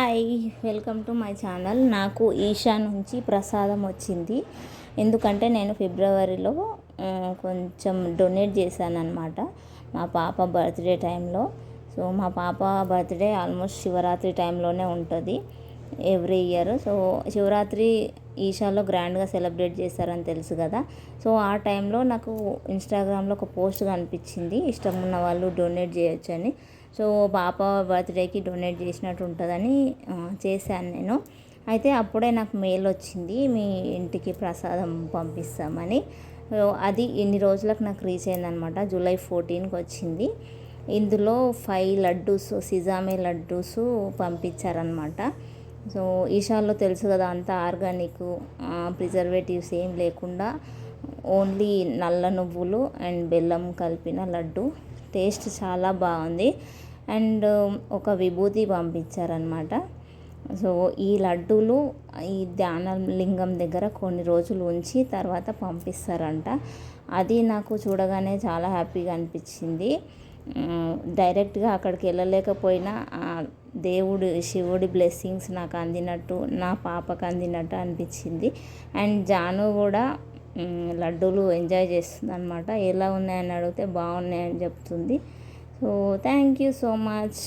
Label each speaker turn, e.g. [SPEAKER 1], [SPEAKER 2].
[SPEAKER 1] Hi, welcome to my channel. నాకు ఈషా నుంచి ప్రసాదం వచ్చింది. ఎందుకంటే నేను ఫిబ్రవరిలో కొంచెం డొనేట్ చేశాను అనమాట మా పాప బర్త్డే టైంలో. సో మా పాప బర్త్డే ఆల్మోస్ట్ శివరాత్రి టైంలోనే ఉంటుంది ఎవ్రీ ఇయర్. సో శివరాత్రి ఈషాలో గ్రాండ్గా సెలబ్రేట్ చేస్తారని తెలుసు కదా. సో ఆ టైంలో నాకు ఇన్స్టాగ్రామ్లో ఒక పోస్ట్ కనిపించింది, ఇష్టం ఉన్న వాళ్ళు డొనేట్ చేయొచ్చని. సో పాప బర్త్డేకి డొనేట్ చేసినట్టు ఉంటుందని చేశాను నేను. అయితే అప్పుడే నాకు మెయిల్ వచ్చింది, మీ ఇంటికి ప్రసాదం పంపిస్తామని. అది ఇన్ని రోజులకు నాకు రీచ్ అయిందనమాట. జూలై 14కి వచ్చింది. ఇందులో 5 లడ్డూస్, సిజామే లడ్డూస్ పంపించారనమాట. సో ఈషాలో తెలుసు కదా, అంతా ఆర్గానిక్, ప్రిజర్వేటివ్స్ ఏం లేకుండా ఓన్లీ నల్ల నువ్వులు అండ్ బెల్లం కలిపిన లడ్డు. టేస్ట్ చాలా బాగుంది. అండ్ ఒక విభూతి పంపించారనమాట. సో ఈ లడ్డూలు ఈ ధ్యానలింగం దగ్గర కొన్ని రోజులు ఉంచి తర్వాత పంపిస్తారంట. అది నాకు చూడగానే చాలా హ్యాపీగా అనిపించింది. డైరెక్ట్గా అక్కడికి వెళ్ళలేకపోయినా దేవుడు శివుడి బ్లెస్సింగ్స్ నాకు అందినట్టు, నా పాపకు అందినట్టు అనిపించింది. అండ్ జాను కూడా లడ్డూలు ఎంజాయ్ చేస్తుంది అనమాట. ఎలా ఉన్నాయని అడిగితే బాగున్నాయని చెప్తుంది. So thank you so much.